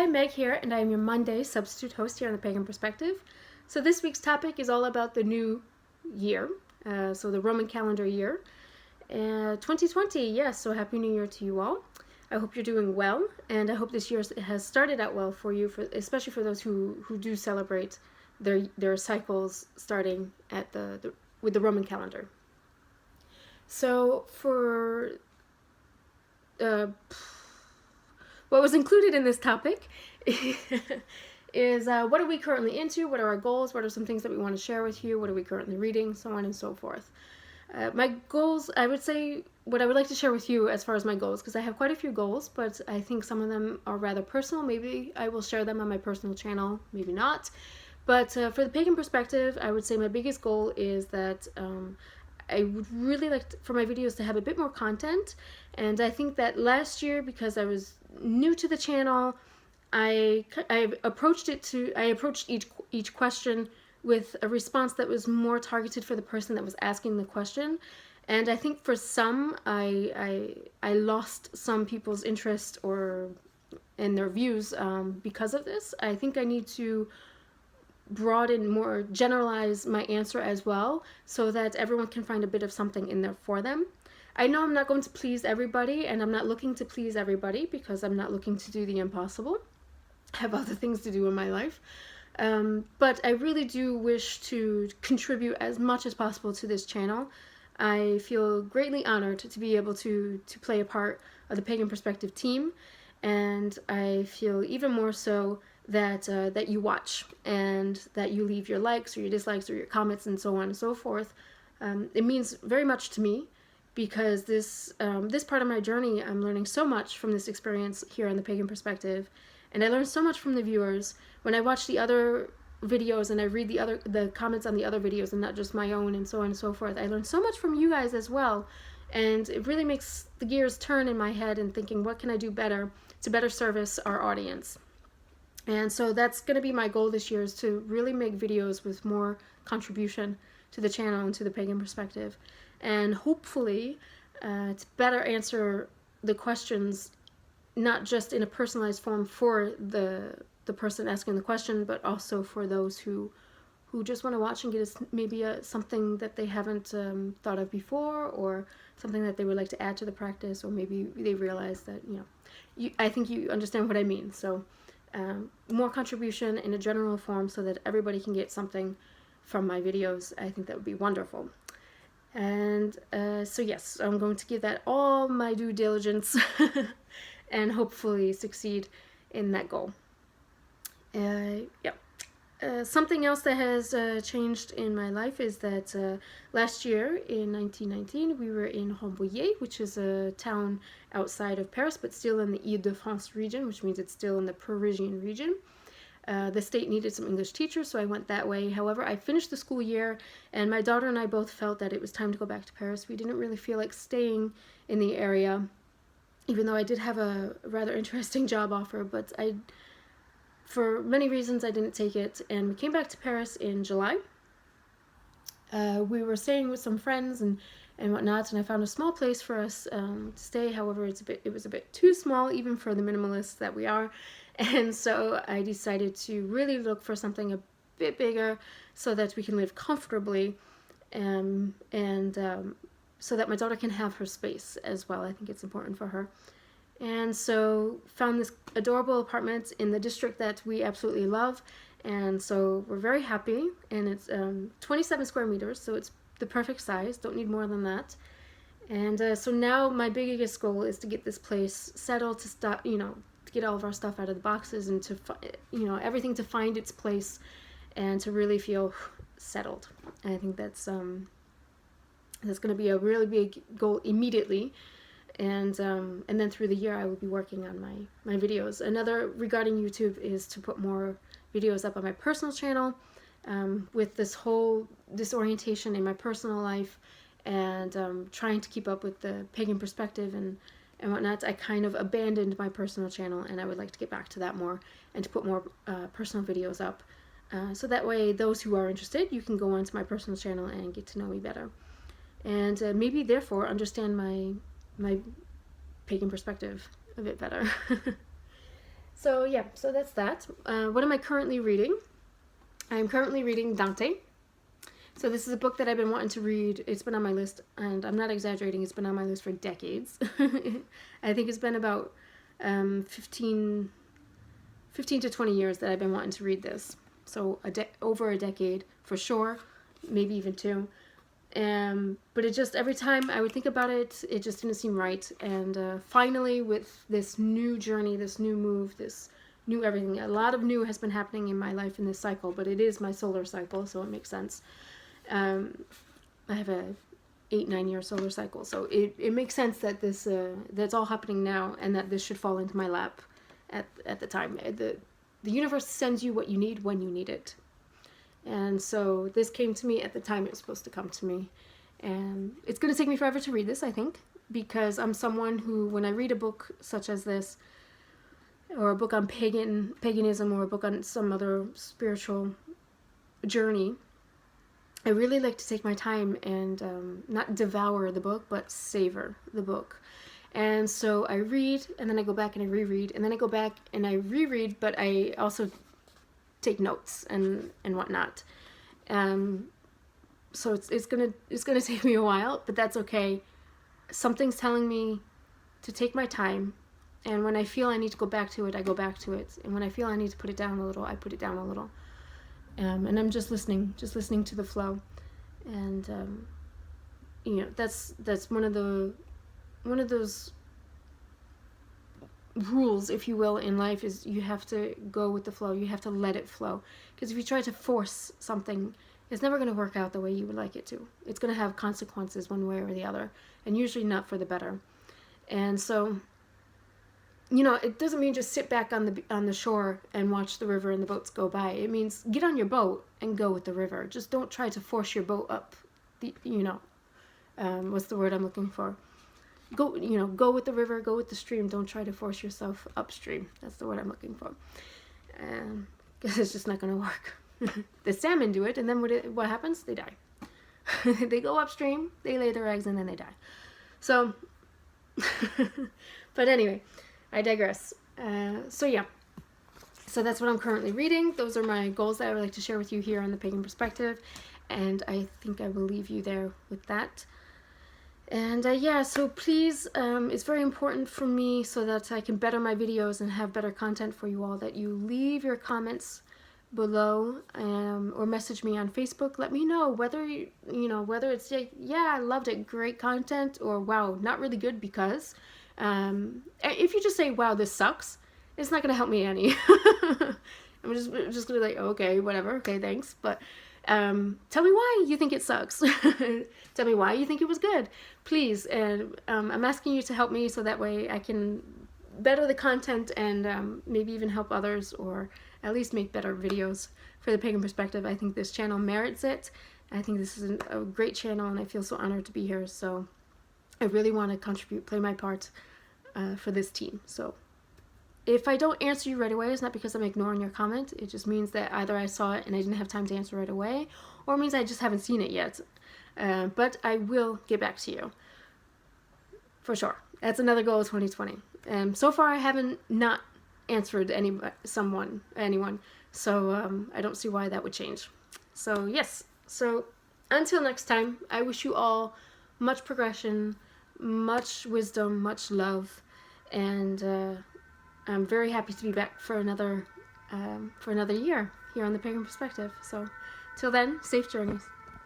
Meg here, and I am your Monday substitute host here on the Pagan Perspective. So this week's topic is all about the new year, so the Roman calendar year. 2020, yes, so Happy New Year to you all. I hope you're doing well, and I hope this year has started out well for you, especially for those who do celebrate their cycles starting at with the Roman calendar. So for what was included in this topic is what are we currently into, what are our goals, what are some things that we want to share with you, what are we currently reading, so on and so forth. My goals, I would say, what I would like to share with you as far as my goals, because I have quite a few goals, but I think some of them are rather personal. Maybe I will share them on my personal channel, maybe not. But for the Pagan Perspective, I would say my biggest goal is that I would really like for my videos to have a bit more content, and I think that last year, because I was new to the channel, I approached each question with a response that was more targeted for the person that was asking the question, and I think for some I lost some people's interest in their views because of this. I think I need to broaden, more generalize my answer as well, so that everyone can find a bit of something in there for them. I know I'm not going to please everybody, and I'm not looking to please everybody because I'm not looking to do the impossible. I have other things to do in my life. But I really do wish to contribute as much as possible to this channel. I feel greatly honored to be able to play a part of the Pagan Perspective team, and I feel even more so that you watch and that you leave your likes or your dislikes or your comments and so on and so forth. It means very much to me, because this part of my journey, I'm learning so much from this experience here on the Pagan Perspective, and I learn so much from the viewers. When I watch the other videos and I read the comments on the other videos and not just my own and so on and so forth, I learn so much from you guys as well, and it really makes the gears turn in my head and thinking, what can I do better to better service our audience? And so that's going to be my goal this year, is to really make videos with more contribution to the channel and to the Pagan Perspective, and hopefully to better answer the questions, not just in a personalized form for the person asking the question, but also for those who just want to watch and get maybe something that they haven't thought of before, or something that they would like to add to the practice, or maybe they realize that, I think you understand what I mean. So more contribution in a general form so that everybody can get something from my videos. I think that would be wonderful. And so yes, I'm going to give that all my due diligence and hopefully succeed in that goal. Something else that has changed in my life is that last year in 1919 we were in Rambouillet, which is a town outside of Paris but still in the Ile-de-France region, which means it's still in the Parisian region. The state needed some English teachers, so I went that way. However, I finished the school year, and my daughter and I both felt that it was time to go back to Paris. We didn't really feel like staying in the area, even though I did have a rather interesting job offer, but for many reasons I didn't take it, and we came back to Paris in July. We were staying with some friends and whatnot, and I found a small place for us to stay. However, it was a bit too small, even for the minimalists that we are, and so I decided to really look for something a bit bigger so that we can live comfortably, and so that my daughter can have her space as well. I think it's important for her. And so found this adorable apartment in the district that we absolutely love, and so we're very happy. And it's 27 square meters, so it's the perfect size, don't need more than that. And so now my biggest goal is to get this place settled, to stop, to get all of our stuff out of the boxes, and to everything to find its place and to really feel settled. And I think that's going to be a really big goal immediately. And then through the year I will be working on my videos. Another regarding YouTube is to put more videos up on my personal channel, with this orientation in my personal life, and trying to keep up with the Pagan Perspective and whatnot. I kind of abandoned my personal channel, and I would like to get back to that more and to put more personal videos up, so that way those who are interested, you can go onto my personal channel and get to know me better, and maybe therefore understand my Pagan Perspective a bit better. So yeah, so that's that. What am I currently reading? I'm currently reading Dante. So this is a book that I've been wanting to read. It's been on my list, and I'm not exaggerating, it's been on my list for decades. I think it's been about 15 to 20 years that I've been wanting to read this. So over a decade for sure, maybe even two. But it just, every time I would think about it, it just didn't seem right. And finally, with this new journey, this new move, this new everything, a lot of new has been happening in my life in this cycle, but it is my solar cycle, so it makes sense. I have a 8-9 year solar cycle, so it makes sense that this that's all happening now, and that this should fall into my lap at the time. The universe sends you what you need when you need it. And so this came to me at the time it was supposed to come to me. And it's going to take me forever to read this, I think, because I'm someone who, when I read a book such as this, or a book on paganism, or a book on some other spiritual journey, I really like to take my time and not devour the book, but savor the book. And so I read, and then I go back and I reread, and then I go back and I reread, but I also take notes and whatnot. So it's gonna take me a while, but that's okay. Something's telling me to take my time, and when I feel I need to go back to it, I go back to it. And when I feel I need to put it down a little, I put it down a little. And I'm just listening to the flow. And you know, that's one of those rules, if you will, in life, is you have to go with the flow. You have to let it flow. Because if you try to force something, it's never going to work out the way you would like it to. It's going to have consequences one way or the other, and usually not for the better. And so, you know, it doesn't mean just sit back on the shore and watch the river and the boats go by. It means get on your boat and go with the river. Just don't try to force your boat up the, you know, what's the word I'm looking for? Go with the river, go with the stream. Don't try to force yourself upstream. That's the word I'm looking for. Because it's just not going to work. The salmon do it, and then what happens? They die. They go upstream, they lay their eggs, and then they die. So, but anyway, I digress. So yeah. So that's what I'm currently reading. Those are my goals that I would like to share with you here on The Pagan Perspective. And I think I will leave you there with that. And yeah, so please, it's very important for me, so that I can better my videos and have better content for you all, that you leave your comments below, or message me on Facebook. Let me know whether whether it's like, yeah, I loved it, great content, or wow, not really good because. If you just say, wow, this sucks, it's not gonna help me any. I'm just gonna be like, okay, whatever, okay, thanks, but tell me why you think it sucks. Tell me why you think it was good, please. And I'm asking you to help me, so that way I can better the content and maybe even help others, or at least make better videos for The Pagan Perspective. I think this channel merits it. I think this is a great channel, and I feel so honored to be here. So I really want to contribute, play my part for this team. So if I don't answer you right away, it's not because I'm ignoring your comment. It just means that either I saw it and I didn't have time to answer right away, or it means I just haven't seen it yet. But I will get back to you. For sure. That's another goal of 2020. So far I haven't not answered anyone. So I don't see why that would change. So yes. So until next time, I wish you all much progression, much wisdom, much love, and I'm very happy to be back for another year here on The Pagan Perspective. So till then, safe journeys.